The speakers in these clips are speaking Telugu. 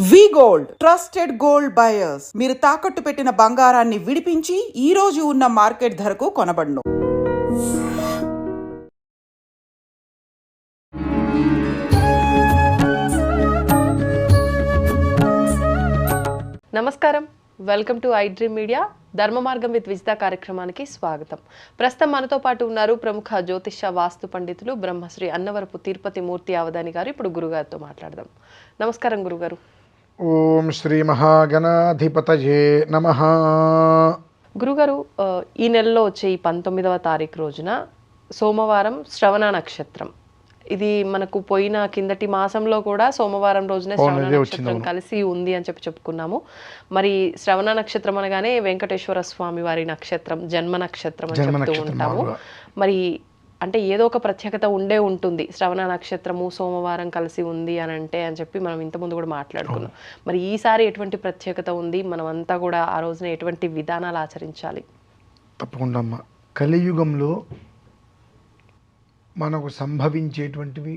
వి గోల్డ్ ట్రస్టెడ్ గోల్డ్ బయర్స్. మీరు తాకట్టు పెట్టిన బంగారాన్ని విడిపించి ఈ రోజు ఉన్న మార్కెట్ ధరకు కొనబడును. నమస్కారం, welcome to I dream media. ధర్మ మార్గం విత్ విజిత కార్యక్రమానికి స్వాగతం. ప్రస్తుతం మనతో పాటు ఉన్నారు ప్రముఖ జ్యోతిష వాస్తు పండితులు బ్రహ్మశ్రీ అన్నవరపు తిరుపతి మూర్తి అవధాని గారు. ఇప్పుడు గురుగారితో మాట్లాడదాం. నమస్కారం గురుగారు. ఓం శ్రీ మహాగణాధిపతయే నమః. గురుగారు, ఈ నెలలో వచ్చే ఈ 19వ తారీఖు రోజున సోమవారం శ్రవణ నక్షత్రం. ఇది మనకు పోయిన కిందటి మాసంలో కూడా సోమవారం రోజునే శ్రవణ నక్షత్రం కలిసి ఉంది అని చెప్పుకున్నాము. మరి శ్రవణ నక్షత్రం అనగానే వెంకటేశ్వర స్వామి వారి నక్షత్రం, జన్మ నక్షత్రం అని చెప్తూ ఉంటాము. మరి అంటే ఏదో ఒక ప్రత్యేకత ఉండే ఉంటుంది. శ్రవణ నక్షత్రము సోమవారం కలిసి ఉంది అని చెప్పి మనం ఇంతకుముందు కూడా మాట్లాడుకున్నాం. మరి ఈసారి ఎటువంటి ప్రత్యేకత ఉంది, మనం అంతా కూడా ఆ రోజున ఎటువంటి విధానాలు ఆచరించాలి? తప్పకుండా అమ్మా. కలియుగంలో మనకు సంభవించేటువంటివి,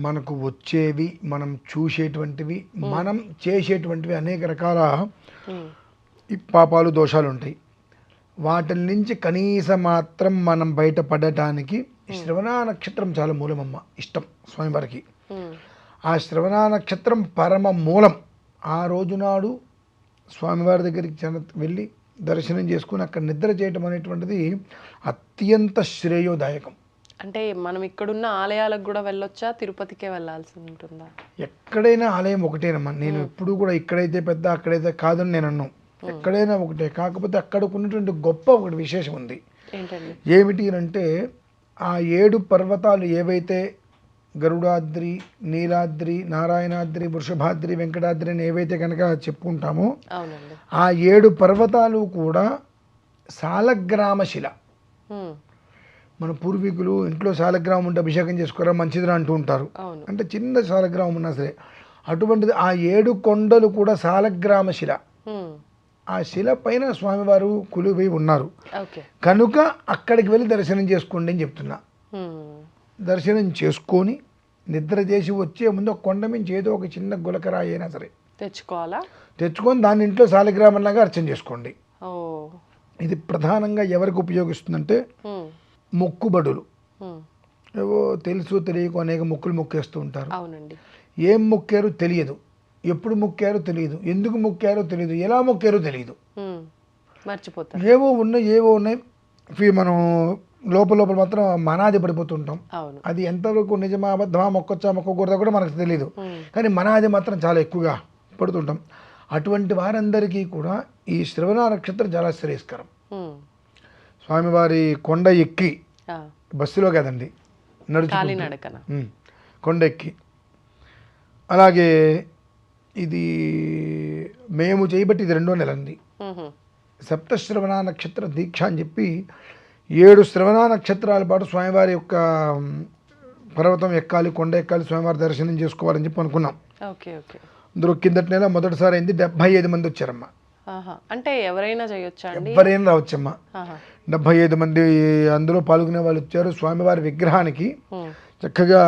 మనకు వచ్చేవి, మనం చూసేటువంటివి, మనం చేసేటువంటివి అనేక రకాల పాపాలు, దోషాలు ఉంటాయి. వాటి నుంచి కనీసం మాత్రం మనం బయటపడటానికి శ్రవణ నక్షత్రం చాలా మూలమమ్మ. ఇష్టం స్వామివారికి. ఆ శ్రవణ నక్షత్రం పరమ మూలం. ఆ రోజునాడు స్వామివారి దగ్గరికి వెళ్ళి దర్శనం చేసుకుని అక్కడ నిద్ర చేయటం అనేటువంటిది అత్యంత శ్రేయోదాయకం. అంటే మనం ఇక్కడున్న ఆలయాలకు కూడా వెళ్ళొచ్చా, తిరుపతికే వెళ్ళాల్సి ఉంటుందా? ఎక్కడైనా ఆలయం ఒకటేనమ్మా. నేను ఎప్పుడు కూడా ఇక్కడైతే పెద్ద అక్కడైతే కాదని నేను అన్నాను. ఎక్కడైనా ఒకటే. కాకపోతే అక్కడికి ఉన్నటువంటి గొప్ప ఒకటి విశేషం ఉంది. ఏమిటి అంటే ఆ 7 పర్వతాలు ఏవైతే గరుడాద్రి, నీలాద్రి, నారాయణాద్రి, వృషభాద్రి, వెంకటాద్రి అని ఏవైతే కనుక చెప్పుకుంటామో ఆ 7 పర్వతాలు కూడా సాలగ్రామ శిల. మన పూర్వీకులు ఇంట్లో సాలగ్రామం ఉంటే అభిషేకం చేసుకోరా మంచిదిరా అంటూ ఉంటారు. అంటే చిన్న సాలగ్రామం ఉన్నా సరే అటువంటిది ఆ 7 కొండలు కూడా సాలగ్రామ శిల. ఆ శిల పైన స్వామివారు కొలువై ఉన్నారు కనుక అక్కడికి వెళ్ళి దర్శనం చేసుకోండి అని చెప్తున్నా. దర్శనం చేసుకొని నిద్ర చేసి వచ్చే ముందు ఒక కొండ మించి ఏదో ఒక చిన్న గులకరాయి అయినా సరే తెచ్చుకొని దాన్ని ఇంట్లో సాలగ్రామంలాగా అర్చన చేసుకోండి. ఇది ప్రధానంగా ఎవరికి ఉపయోగిస్తుందంటే మొక్కుబడులు. ఏవో తెలుసు తెలియకు అనేక మొక్కులు మొక్కేస్తూ ఉంటారు. ఏం మొక్కారో తెలియదు, ఎప్పుడు మొక్కారో తెలియదు, ఎందుకు మొక్కారో తెలియదు, ఎలా మొక్కారో తెలియదు, మర్చిపోతారు. ఏవో ఉన్నాయి. మనం లోపల మాత్రం మనాది పడిపోతుంటాం. అది ఎంతవరకు నిజమా అబద్ధమా, మొక్కొచ్చా మొక్కకూడదా కూడా మనకు తెలియదు. కానీ మనాది మాత్రం చాలా ఎక్కువగా పడుతుంటాం. అటువంటి వారందరికీ కూడా ఈ శ్రవణ నక్షత్రం చాలా శ్రేయస్కరం. స్వామివారి కొండ ఎక్కి, బస్సులో కదండి, నడుచుకుంటూ కొండ ఎక్కి, అలాగే ఇది మేము చేయబట్టి ఇది 2వ నెల అండి. సప్తశ్రవణ నక్షత్ర దీక్ష అని చెప్పి 7 శ్రవణ నక్షత్రాల పాటు స్వామివారి యొక్క పర్వతం ఎక్కాలి, కొండ ఎక్కాలి, స్వామివారి దర్శనం చేసుకోవాలని చెప్పి అనుకున్నాం. అందులో కిందటి నెల మొదటిసారి అయింది. 75 మంది వచ్చారమ్మా. అంటే ఎవరైనా చేయొచ్చా? ఎవరైనా రావచ్చమ్మా. 75 మంది అందులో పాల్గొనే వాళ్ళు వచ్చారు. స్వామివారి విగ్రహానికి చక్కగా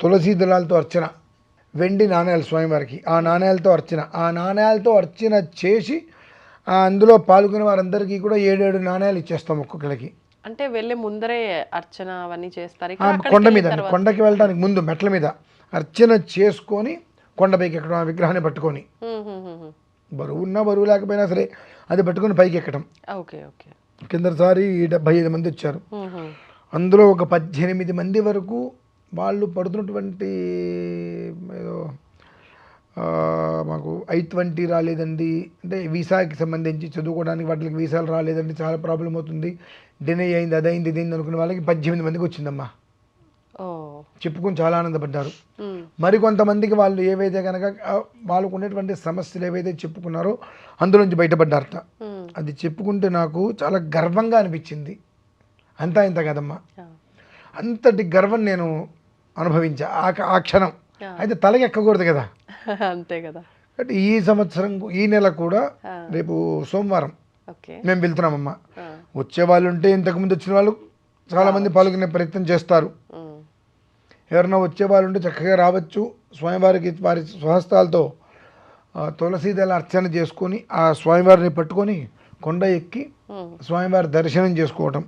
తులసి దళాలతో అర్చన, వెండి నాణ్యాలు స్వామివారికి, ఆ నాణ్యాలతో అర్చన చేసి అందులో పాల్గొనే వారందరికీ కూడా 7 నాణ్యాలు ఇచ్చేస్తాం ఒక్కొక్కరికి. అంటే వెళ్ళే ముందరే అర్చన అవన్నీ చేస్తారు. కొండ మీద, కొండకి వెళ్ళడానికి ముందు మెట్ల మీద అర్చన చేసుకొని కొండపైకి ఎక్కడం, ఆ విగ్రహాన్ని పట్టుకొని, బరువు ఉన్నా బరువు లేకపోయినా సరే అది పట్టుకొని పైకి ఎక్కడం. కిందసారి 75 మంది వచ్చారు. అందులో ఒక 18 మంది వరకు వాళ్ళు పడుతున్నటువంటి ఏదో మాకు I-20 రాలేదండి, అంటే వీసాకి సంబంధించి చదువుకోవడానికి వాటికి వీసాలు రాలేదండి, చాలా ప్రాబ్లం అవుతుంది, డినే అయింది, అదైంది, ఇదైంది అనుకునే వాళ్ళకి 18 మందికి వచ్చిందమ్మా. చెప్పుకొని చాలా ఆనందపడ్డారు. మరికొంతమందికి వాళ్ళు ఏవైతే కనుక వాళ్ళకు ఉన్నటువంటి సమస్యలు ఏవైతే చెప్పుకున్నారో అందులోంచి బయటపడ్డారట. అది చెప్పుకుంటే నాకు చాలా గర్వంగా అనిపించింది. అంతా ఇంత కదమ్మా, అంతటి గర్వం నేను అనుభవించా ఆ క్షణం. అయితే తలకి ఎక్కకూడదు కదా, అంతే కదా. అంటే ఈ సంవత్సరం ఈ నెల కూడా రేపు సోమవారం మేము వెళ్తున్నామమ్మా. వచ్చే వాళ్ళు ఉంటే ఇంతకుముందు వచ్చిన వాళ్ళు చాలామంది పాల్గొనే ప్రయత్నం చేస్తారు. ఎవరైనా వచ్చే వాళ్ళు ఉంటే చక్కగా రావచ్చు. స్వామివారికి వారి స్వహస్తాలతో తులసీదళ అర్చన చేసుకొని ఆ స్వామివారిని పట్టుకొని కొండ ఎక్కి స్వామివారి దర్శనం చేసుకోవటం.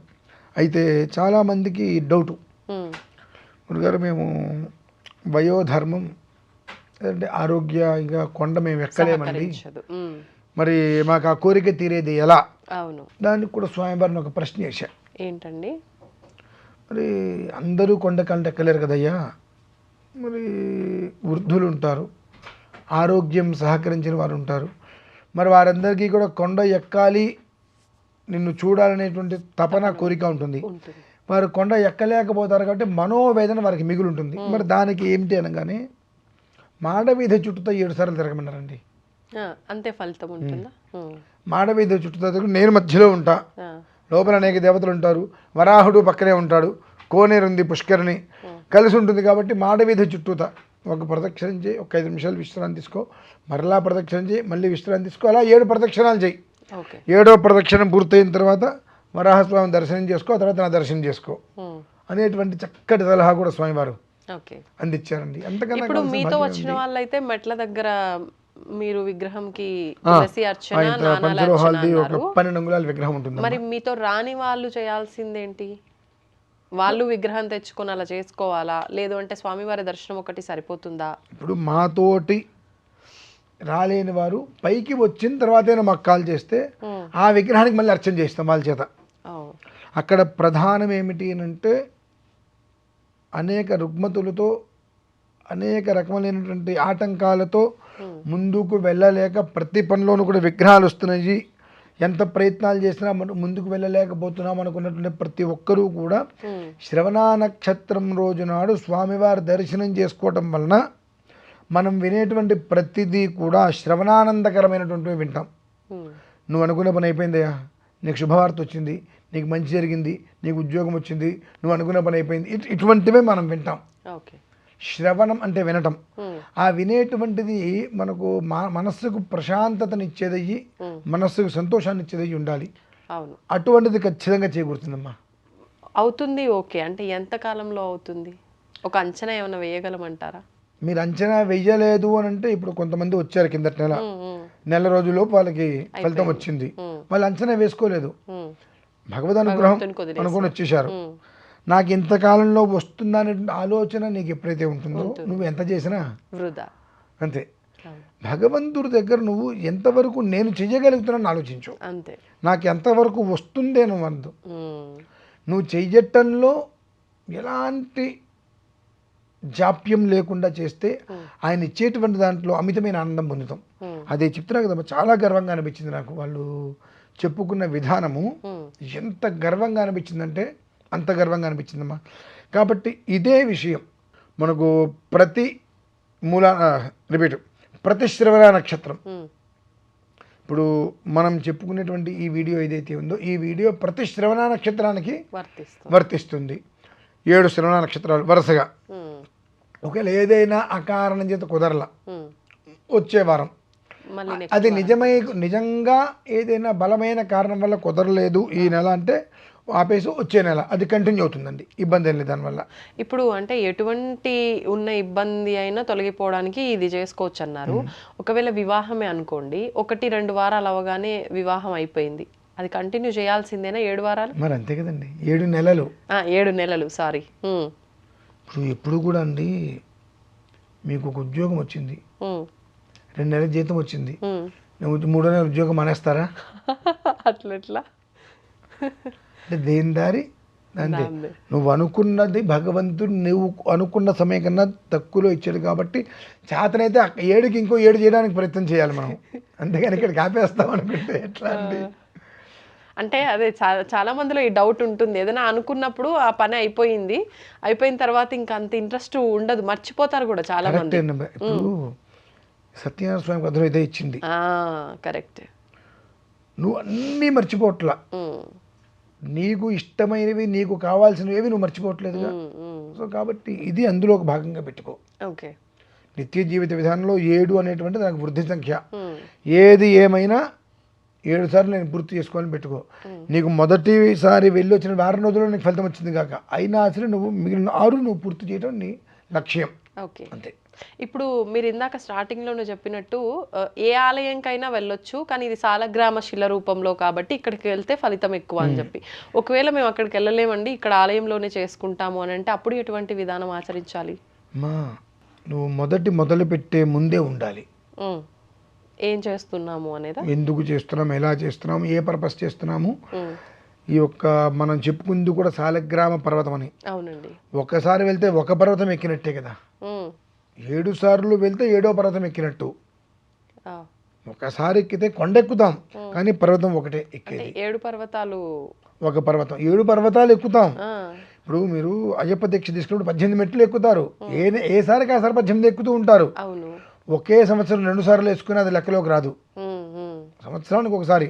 అయితే చాలామందికి డౌటు, గురుగారు మేము వయోధర్మం అంటే ఆరోగ్య ఇంకా కొండ మేము ఎక్కలేమండి, మరి మాకు ఆ కోరిక తీరేది ఎలా? అవును, దానికి కూడా స్వామివారిని ఒక ప్రశ్న వేశా. ఏంటండి? మరి అందరూ కొండకాలంటే ఎక్కలేరు కదయ్యా, మరి వృద్ధులు ఉంటారు, ఆరోగ్యం సహకరించిన వారు ఉంటారు, మరి వారందరికీ కూడా కొండ ఎక్కాలి నిన్ను చూడాలనేటువంటి తపన కోరిక ఉంటుంది. వారు కొండ ఎక్కలేకపోతారు కాబట్టి మనోవేదన వారికి మిగులు ఉంటుంది. మరి దానికి ఏమిటి అనగానే మాడవీధి చుట్టూతో 7 సార్లు తిరగమన్నారండి. అంతే ఫలితం ఉంటుందా? మాడవీధి చుట్టూతో తిరిగి నేను మధ్యలో ఉంటా, లోపల అనేక దేవతలు ఉంటారు, వరాహుడు పక్కనే ఉంటాడు, కోనేరు ఉంది, పుష్కరిణి కలిసి ఉంటుంది. కాబట్టి మాడవీధి చుట్టూతా ఒక ప్రదక్షిణం చేయి, ఒక 5 నిమిషాలు విశ్రాంతి తీసుకో, మరలా ప్రదక్షిణం చేయి, మళ్ళీ విశ్రాంతి తీసుకో, అలా 7 ప్రదక్షిణాలు చేయి. 7వ ప్రదక్షిణం పూర్తయిన తర్వాత వరాహస్వామి దర్శనం చేసుకో, తర్వాత నా దర్శనం చేసుకో అనేటువంటి చక్కటి సలహా కూడా స్వామివారు అందించారండి. అంతకన్నా ఇప్పుడు మీతో వచ్చిన వాళ్ళైతే మెట్ల దగ్గర మీరు విగ్రహంకి తులసి అర్చన, నానాల అర్చన అన్నారు. 12 అంగుళాల విగ్రహం ఉంటుంది. మరి మీతో రాని వాళ్ళు చేయాల్సిందేంటి? వాళ్ళు విగ్రహం తెచ్చుకొని అలా చేసుకోవాలా, లేదు అంటే స్వామివారి దర్శనం ఒకటి సరిపోతుందా? ఇప్పుడు మాతోటి రాలేని వారు పైకి వచ్చిన తర్వాతైనా మాకు కాల్ చేస్తే ఆ విగ్రహానికి మళ్ళీ అర్చన చేస్తాం వాళ్ళ చేత. అక్కడ ప్రధానం ఏమిటి అంటే అనేక రుగ్మతులతో, అనేక రకములైనటువంటి ఆటంకాలతో ముందుకు వెళ్ళలేక ప్రతి పనిలోనూ కూడా విగ్రహాలు వస్తున్నాయి. ఎంత ప్రయత్నాలు చేసినా మనం ముందుకు వెళ్ళలేకపోతున్నాం అనుకున్నటువంటి ప్రతి ఒక్కరూ కూడా శ్రవణ నక్షత్రం రోజు నాడు స్వామివారి దర్శనం చేసుకోవటం వలన మనం వినేటువంటి ప్రతిదీ కూడా శ్రవణానందకరమైనటువంటివి వింటాం. నువ్వు అనుకునే పని అయిపోయిందయ్యా, నీకు శుభవార్త వచ్చింది, నీకు మంచి జరిగింది, నీకు ఉద్యోగం వచ్చింది, నువ్వు అనుకునే పని అయిపోయింది, ఇటువంటివే మనం వింటాం. శ్రవణం అంటే వినటం. ఆ వినేటువంటిది మనకు మనస్సుకు ప్రశాంతతనిచ్చేదయ్యి, మనస్సుకు సంతోషాన్ని ఇచ్చేదయ్యి ఉండాలి. అటువంటిది ఖచ్చితంగా చేకూరుతుందమ్మా. అవుతుంది. ఓకే, అంటే ఎంత కాలంలో అవుతుంది? ఒక అంచనా ఏమైనా వేయగలమంటారా? మీరు అంచనా వెయ్యలేదు అని అంటే ఇప్పుడు కొంతమంది వచ్చారు కిందటి నెల రోజుల్లోపు వాళ్ళకి ఫలితం వచ్చింది, వాళ్ళు అంచనా వేసుకోలేదు, భగవద్ అనుగ్రహం అనుకుని వచ్చేసారు. నాకు ఇంతకాలంలో వస్తుందా అనే ఆలోచన నీకు ఎప్పుడైతే ఉంటుందో నువ్వు ఎంత చేసినా వృధా. అంతే. భగవంతుడి దగ్గర నువ్వు ఎంతవరకు నేను చెయ్యగలుగుతున్నాను ఆలోచించు, అంతే. నాకు ఎంతవరకు వస్తుందే నువ్వు అందు, నువ్వు చెయ్యటంలో ఎలాంటి జాప్యం లేకుండా చేస్తే ఆయన ఇచ్చేటువంటి దాంట్లో అమితమైన ఆనందం పొందుతాం. అదే చెప్తున్నా కదమ్మా, చాలా గర్వంగా అనిపించింది నాకు వాళ్ళు చెప్పుకున్న విధానము. ఎంత గర్వంగా అనిపించిందంటే అంత గర్వంగా అనిపించిందమ్మా. కాబట్టి ఇదే విషయం మనకు ప్రతి ప్రతి శ్రవణ నక్షత్రం, ఇప్పుడు మనం చెప్పుకునేటువంటి ఈ వీడియో ఏదైతే ఉందో ఈ వీడియో ప్రతి శ్రవణ నక్షత్రానికి వర్తిస్తుంది. 7 శ్రవణ నక్షత్రాలు వరుసగా. ఒకవేళ ఏదైనా అకారణం చేత కుదరలా వచ్చే వారం, అది నిజంగా ఏదైనా బలమైన కారణం వల్ల కుదరలేదు ఈ నెల అంటే ఆపేసి వచ్చే నెల అది కంటిన్యూ అవుతుందండి, ఇబ్బంది ఏం లేదు దానివల్ల. ఇప్పుడు అంటే ఎటువంటి ఉన్న ఇబ్బంది అయినా తొలగిపోవడానికి ఇది చేసుకోవచ్చు అన్నారు. ఒకవేళ వివాహమే అనుకోండి, 1-2 వారాలు అవగానే వివాహం అయిపోయింది, అది కంటిన్యూ చేయాల్సిందేనా 7 వారాలు? మరి అంతే కదండి, 7 నెలలు. 7 నెలలు, సారీ. ఇప్పుడు ఎప్పుడు కూడా అండి మీకు ఒక ఉద్యోగం వచ్చింది, 2 నెలల జీతం వచ్చింది, నువ్వు 3వ నెల ఉద్యోగం మానేస్తారా? అట్లా అంటే దేని దారి అంతే. నువ్వు అనుకున్నది భగవంతుడు నువ్వు అనుకున్న సమయం కన్నా తక్కువలో ఇచ్చాడు కాబట్టి చేతనైతే 7కి ఇంకో 7 చేయడానికి ప్రయత్నం చేయాలి మనం, అంతేగాని ఇక్కడ ఆపేస్తాం అనుకుంటే ఎట్లా అండి? అంటే అదే చాలా మందిలో ఈ డౌట్ ఉంటుంది, ఏదైనా అనుకున్నప్పుడు ఆ పని అయిపోయిన తర్వాత ఇంకా అంత ఇంట్రెస్ట్ ఉండదు, మర్చిపోతారు కూడా చాలా మంది. ఇప్పుడు సత్యనారాయణ స్వామి కథలో ఇదే ఇచ్చింది. కరెక్ట్. నువ్వు అన్నీ మర్చిపోవట్లా, నీకు ఇష్టమైనవి నీకు కావాల్సినవి నువ్వు మర్చిపోవట్లేదుగా. సో కాబట్టి ఇది అందులో ఒక భాగంగా పెట్టుకో. ఓకే. నిత్య జీవిత విధానంలో 7 అనేటువంటి నాకు వృద్ధి సంఖ్య. ఏది ఏమైనా 7 సార్లు నేను పూర్తి చేసుకోవాలని పెట్టుకో. నీకు మొదటిసారి వెళ్ళి వచ్చిన వారం రోజుల్లో నీకు ఫలితం వచ్చింది కాక అయినా అసలు నువ్వు మిగిలిన 6 నువ్వు పూర్తి చేయడం నీ లక్ష్యం. ఓకే, అంతే. ఇప్పుడు మీరు ఇందాక స్టార్టింగ్లోనే చెప్పినట్టు ఏ ఆలయంకైనా వెళ్ళొచ్చు, కానీ ఇది సాలగ్రామ శిల రూపంలో కాబట్టి ఇక్కడికి వెళ్తే ఫలితం ఎక్కువ అని చెప్పి. ఒకవేళ మేము అక్కడికి వెళ్ళలేమండి, ఇక్కడ ఆలయంలోనే చేసుకుంటాము అని అంటే అప్పుడు ఎటువంటి విధానం ఆచరించాలి? మా నువ్వు మొదలు పెట్టే ముందే ఉండాలి. ఏం చేస్తున్నాము అనేదా, ఎందుకు చేస్తున్నాము, ఎలా చేస్తున్నాము, ఏ పర్పస్ చేస్తున్నాము. ఈ యొక్క మనం చెప్పుకుంది కూడా సాలగ్రామ పర్వతం అని. అవునండి. ఒకసారి వెళ్తే ఒక పర్వతం ఎక్కినట్టే కదా, 7 సార్లు వెళ్తే 7వ పర్వతం ఎక్కినట్టు. ఒకసారి ఎక్కితే కొండ ఎక్కుతాం, కానీ పర్వతం ఒకటే ఎక్కేది. 7 పర్వతాలు ఒక పర్వతం, 7 పర్వతాలు ఎక్కుతాం. ఇప్పుడు మీరు అయ్యప్ప దీక్ష తీసుకున్నప్పుడు 18 మెట్లు ఎక్కుతారు. ఏసారికి ఆసారి 18 ఎక్కుతూ ఉంటారు. అవును. ఒకే సంవత్సరం 2 సార్లు వేసుకుని అది లెక్కలోకి రాదు. సంవత్సరానికి ఒకసారి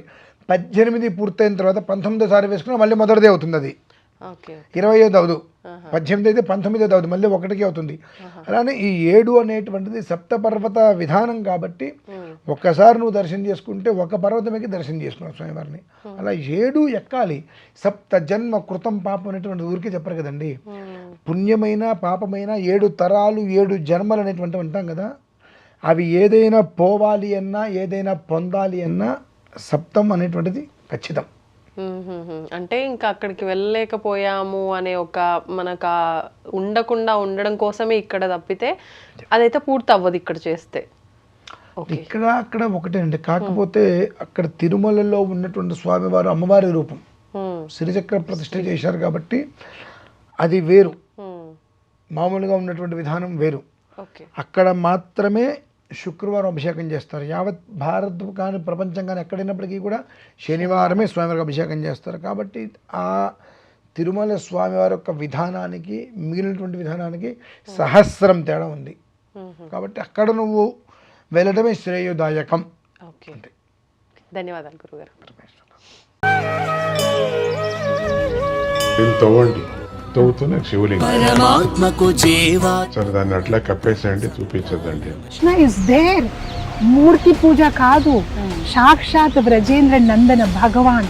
18 పూర్తయిన తర్వాత 19వ సారి వేసుకున్నా మళ్ళీ మొదటిదే అవుతుంది. అది 20వ అవదు, 18 అయితే 19వ అవదు, మళ్ళీ ఒకటికి అవుతుంది. అలానే ఈ 7 అనేటువంటిది సప్తపర్వత విధానం కాబట్టి ఒక్కసారి నువ్వు దర్శనం చేసుకుంటే ఒక పర్వతం ఎక్కి దర్శనం చేసుకున్నావు స్వామివారిని. అలా 7 ఎక్కాలి. సప్త జన్మ కృతం పాపం అనేటువంటి ఊరికే చెప్పరు కదండి. పుణ్యమైన పాపమైన 7 తరాలు 7 జన్మలు అనేటువంటి అంటాం కదా. అవి ఏదైనా పోవాలి అన్నా ఏదైనా పొందాలి అన్నా సప్తం అనేటువంటిది ఖచ్చితం. అంటే ఇంకా అక్కడికి వెళ్ళలేకపోయాము అనే ఒక మనకు ఉండకుండా ఉండడం కోసమే ఇక్కడ తప్పితే అదైతే పూర్తి అవ్వదు ఇక్కడ చేస్తే. ఇక్కడ అక్కడ ఒకటే అండి. కాకపోతే అక్కడ తిరుమలలో ఉన్నటువంటి స్వామివారు అమ్మవారి రూపం శ్రీచక్ర ప్రతిష్ఠ చేశారు కాబట్టి అది వేరు, మామూలుగా ఉన్నటువంటి విధానం వేరు. అక్కడ మాత్రమే శుక్రవారం అభిషేకం చేస్తారు. యావత్ భారత్ కానీ ప్రపంచం కానీ ఎక్కడైనప్పటికీ కూడా శనివారమే స్వామివారికి అభిషేకం చేస్తారు. కాబట్టి ఆ తిరుమల స్వామివారి యొక్క విధానానికి మిగిలినటువంటి విధానానికి సహస్రం తేడా ఉంది. కాబట్టి అక్కడ నువ్వు వెళ్ళడమే శ్రేయోదాయకం. ఓకే, ధన్యవాదాలు గురుగారు. తవ్వుతూనే శివలింగం పరమాత్మకు జీవా సరే దాన్ని అట్లా కప్పేసేయండి, చూపించదండి. Krishna is there. మూర్తి పూజ కాదు, సాక్షాత్ బ్రజేంద్ర నందన భగవాన్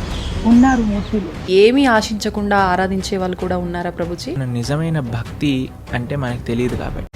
ఉన్నారు మూర్తిలో. ఏమీ ఆశించకుండా ఆరాధించే వాళ్ళు కూడా ఉన్నారా ప్రభుజీ? నిజమైన భక్తి అంటే మనకు తెలియదు కాబట్టి